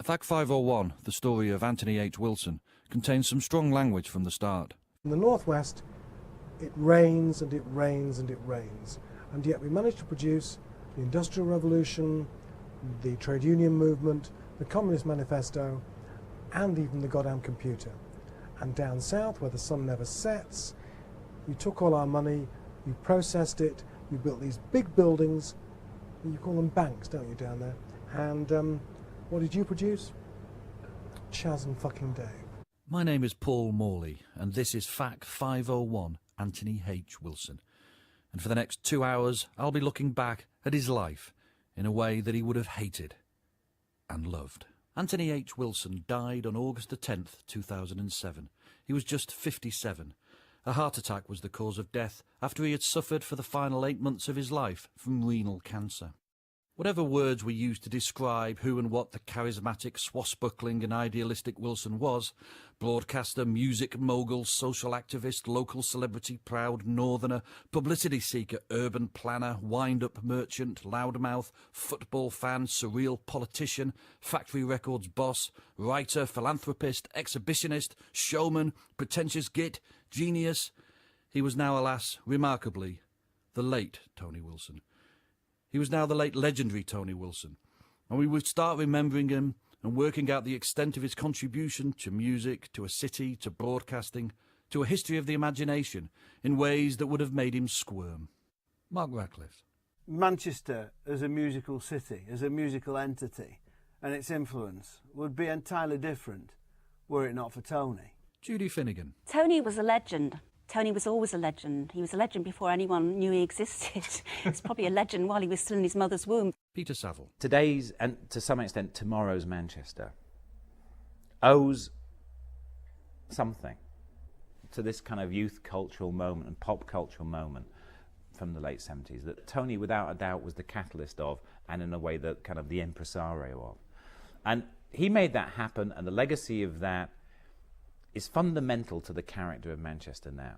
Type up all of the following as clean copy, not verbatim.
FAC 501, the story of Anthony H. Wilson, contains some strong language from the start. In the northwest, it rains and it rains and it rains, and yet we managed to produce the Industrial Revolution, the trade union movement, the Communist Manifesto, and even the goddamn computer. And down south, where the sun never sets, you took all our money, you processed it, you built these big buildings, you call them banks, don't you, down there? And what did you produce? Chaz and fucking Dave. My name is Paul Morley, and this is FAC 501, Anthony H. Wilson. And for the next 2 hours, I'll be looking back at his life in a way that he would have hated and loved. Anthony H. Wilson died on August the 10th, 2007. He was just 57. A heart attack was the cause of death after he had suffered for the final 8 months of his life from renal cancer. Whatever words we use to describe who and what the charismatic, swashbuckling and idealistic Wilson was, broadcaster, music mogul, social activist, local celebrity, proud northerner, publicity seeker, urban planner, wind-up merchant, loudmouth, football fan, surreal politician, factory records boss, writer, philanthropist, exhibitionist, showman, pretentious git, genius, he was now, alas, remarkably, the late Tony Wilson. He was now the late legendary Tony Wilson, and we would start remembering him and working out the extent of his contribution to music, to a city, to broadcasting, to a history of the imagination in ways that would have made him squirm. Mark Ratcliffe. Manchester as a musical city, as a musical entity, and its influence would be entirely different were it not for Tony. Judy Finnegan. Tony was a legend. Tony was always a legend. He was a legend before anyone knew he existed. He was probably a legend while he was still in his mother's womb. Peter Saville. Today's, and to some extent tomorrow's Manchester, owes something to this kind of youth cultural moment and pop cultural moment from the late 70s that Tony, without a doubt, was the catalyst of, and in a way, the kind of the impresario of. And he made that happen, and the legacy of that is fundamental to the character of Manchester now.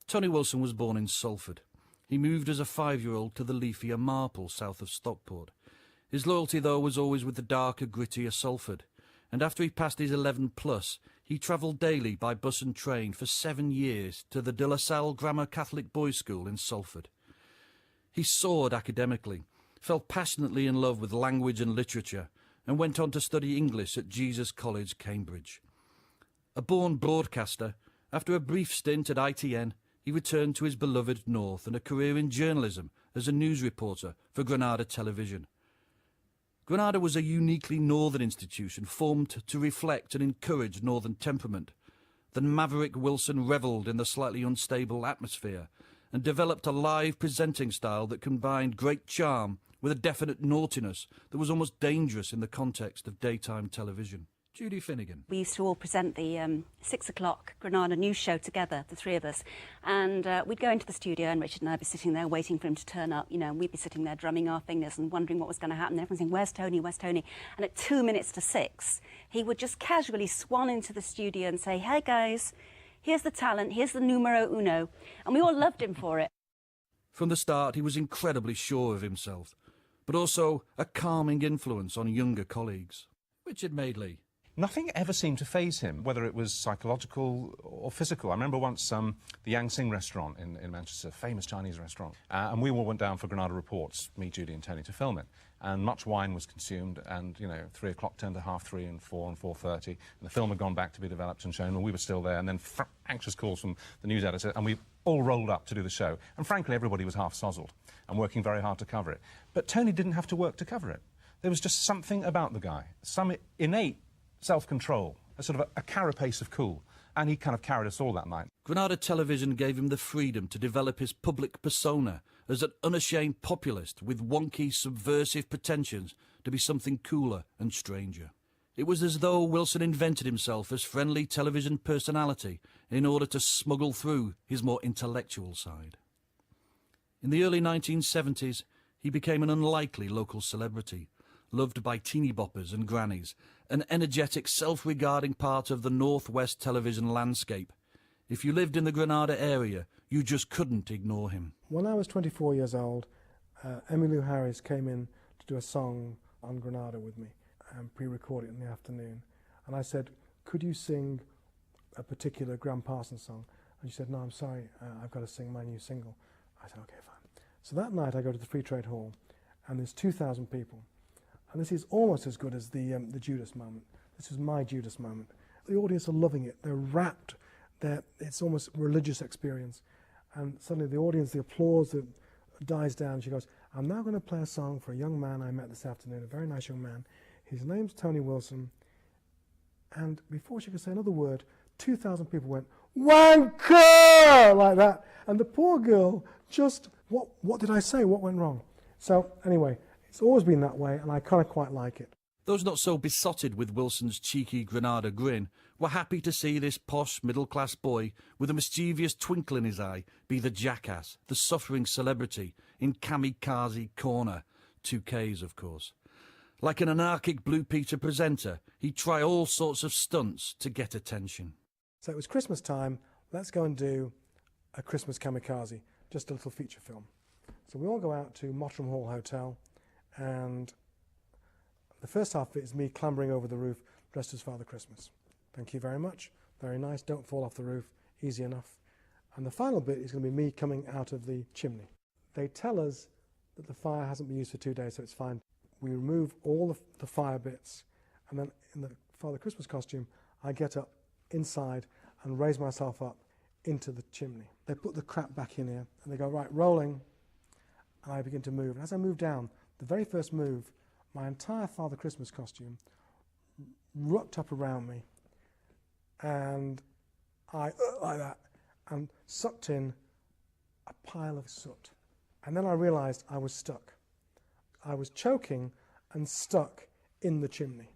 Tony Wilson was born in Salford. He moved as a 5-year-old to the leafier Marple, south of Stockport. His loyalty, though, was always with the darker, grittier Salford. And after he passed his 11 plus, he travelled daily by bus and train for 7 years to the De La Salle Grammar Catholic Boys' School in Salford. He soared academically, fell passionately in love with language and literature, and went on to study English at Jesus College, Cambridge. A born broadcaster, after a brief stint at ITN, he returned to his beloved North and a career in journalism as a news reporter for Granada Television. Granada was a uniquely northern institution formed to reflect and encourage northern temperament. The maverick Wilson revelled in the slightly unstable atmosphere and developed a live presenting style that combined great charm with a definite naughtiness that was almost dangerous in the context of daytime television. Judy Finnegan. We used to all present the 6 o'clock Granada news show together, the three of us, and we'd go into the studio and Richard and I'd be sitting there waiting for him to turn up, and we'd be sitting there drumming our fingers and wondering what was going to happen. Everyone's saying, "Where's Tony, where's Tony?" And at 2 minutes to 6, he would just casually swan into the studio and say, "Hey guys, here's the talent, here's the numero uno," and we all loved him for it. From the start, he was incredibly sure of himself, but also a calming influence on younger colleagues. Richard Madeley. Nothing ever seemed to faze him, whether it was psychological or physical. I remember once the Yang Sing restaurant in Manchester, a famous Chinese restaurant, and we all went down for Granada Reports, me, Judy and Tony, to film it. And much wine was consumed, and, 3 o'clock turned to half 3 and 4 and 4:30, and the film had gone back to be developed and shown, and we were still there, and then anxious calls from the news editor, and we all rolled up to do the show. And frankly, everybody was half sozzled and working very hard to cover it. But Tony didn't have to work to cover it. There was just something about the guy, some innate self-control, a sort of a carapace of cool, and he kind of carried us all that night. Granada Television gave him the freedom to develop his public persona as an unashamed populist with wonky, subversive pretensions to be something cooler and stranger. It was as though Wilson invented himself as friendly television personality in order to smuggle through his more intellectual side. In the early 1970s, he became an unlikely local celebrity, loved by teeny boppers and grannies, an energetic, self-regarding part of the northwest television landscape. If you lived in the Granada area, you just couldn't ignore him. When I was 24 years old, Emmylou Harris came in to do a song on Granada with me. and pre-record it in the afternoon. And I said, could you sing a particular Graham Parsons song? And she said, no, I'm sorry, I've got to sing my new single. I said, okay, fine. So that night I go to the Free Trade Hall, and there's 2,000 people. And this is almost as good as the Judas moment. This is my Judas moment. The audience are loving it. They're rapt. It's almost a religious experience. And suddenly the audience, the applause that dies down. She goes, I'm now going to play a song for a young man I met this afternoon, a very nice young man. His name's Tony Wilson. And before she could say another word, 2,000 people went, wanker! Like that. And the poor girl just, what did I say? What went wrong? So anyway, it's always been that way, and I kind of quite like it. Those not so besotted with Wilson's cheeky Granada grin were happy to see this posh middle-class boy with a mischievous twinkle in his eye be the jackass, the suffering celebrity in Kamikaze Corner, 2Ks of course. Like an anarchic Blue Peter presenter, he'd try all sorts of stunts to get attention. So it was Christmas time, let's go and do a Christmas kamikaze, just a little feature film. So we all go out to Mottram Hall Hotel, and the first half of it is me clambering over the roof dressed as Father Christmas. Thank you very much. Very nice. Don't fall off the roof. Easy enough. And the final bit is going to be me coming out of the chimney. They tell us that the fire hasn't been used for 2 days, so it's fine. We remove all the fire bits, and then in the Father Christmas costume, I get up inside and raise myself up into the chimney. They put the crap back in here, and they go, right, rolling, and I begin to move. And as I move down, the very first move, my entire Father Christmas costume rucked up around me, and I, like that, and sucked in a pile of soot. And then I realised I was stuck. I was choking and stuck in the chimney,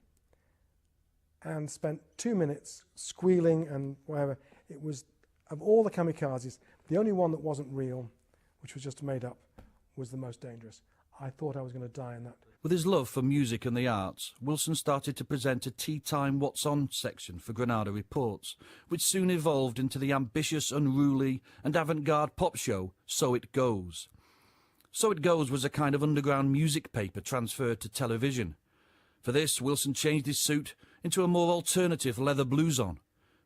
and spent 2 minutes squealing and whatever. It was, of all the kamikazes, the only one that wasn't real, which was just made up, was the most dangerous. I thought I was going to die in that. With his love for music and the arts, Wilson started to present a Tea Time What's On section for Granada Reports, which soon evolved into the ambitious, unruly and avant-garde pop show So It Goes. So It Goes was a kind of underground music paper transferred to television. For this, Wilson changed his suit into a more alternative leather blouson,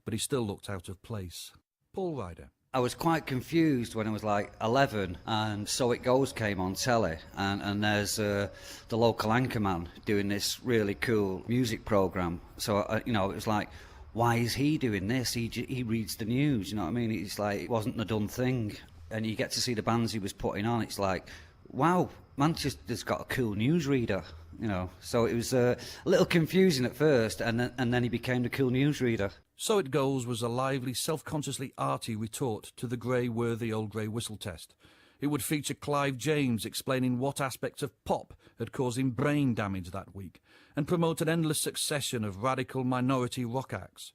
but he still looked out of place. Paul Ryder. I was quite confused when I was like 11 and So It Goes came on telly, and there's the local anchorman doing this really cool music programme. So, it was like, why is he doing this? He reads the news, you know what I mean? It's like, it wasn't a done thing. And you get to see the bands he was putting on. It's like, wow, Manchester's got a cool newsreader, you know. So it was a little confusing at first, and then he became the cool newsreader. So It Goes was a lively, self-consciously arty retort to the grey-worthy old grey whistle test. It would feature Clive James explaining what aspects of pop had caused him brain damage that week, and promote an endless succession of radical minority rock acts.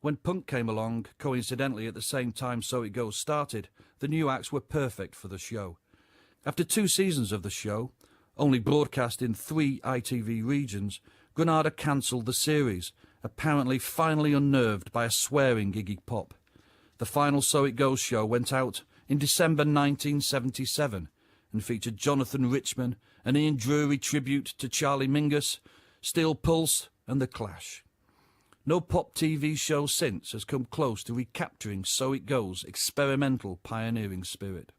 When punk came along, coincidentally at the same time So It Goes started, the new acts were perfect for the show. After 2 seasons of the show, only broadcast in 3 ITV regions, Granada cancelled the series, apparently finally unnerved by a swearing Iggy Pop. The final So It Goes show went out in December 1977 and featured Jonathan Richman, an Ian Drury tribute to Charlie Mingus, Steel Pulse and The Clash. No pop TV show since has come close to recapturing So It Goes' experimental pioneering spirit.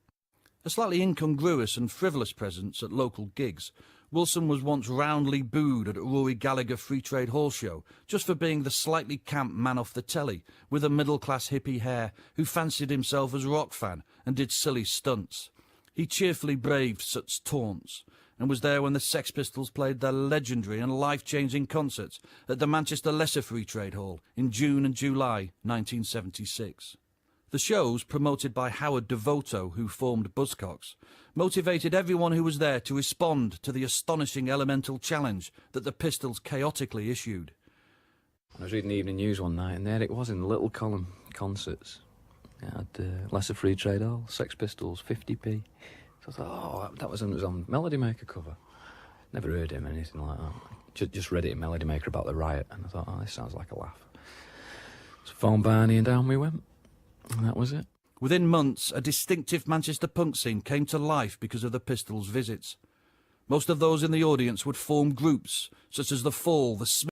A slightly incongruous and frivolous presence at local gigs, Wilson was once roundly booed at a Rory Gallagher Free Trade Hall show just for being the slightly camp man off the telly with a middle-class hippie hair who fancied himself as a rock fan and did silly stunts. He cheerfully braved such taunts and was there when the Sex Pistols played their legendary and life-changing concerts at the Manchester Lesser Free Trade Hall in June and July 1976. The shows, promoted by Howard Devoto, who formed Buzzcocks, motivated everyone who was there to respond to the astonishing elemental challenge that the Pistols chaotically issued. I was reading the evening news one night, and there it was in the little column, concerts. It had Lesser Free Trade Hall, Sex Pistols, 50p. So I thought, oh, that was on Melody Maker cover. Never heard him, anything like that. Just read it in Melody Maker about the riot, and I thought, oh, this sounds like a laugh. So phoned Barney, and down we went. And that was it. Within months, a distinctive Manchester punk scene came to life because of the Pistols' visits. Most of those in the audience would form groups, such as the Fall, the Smiths,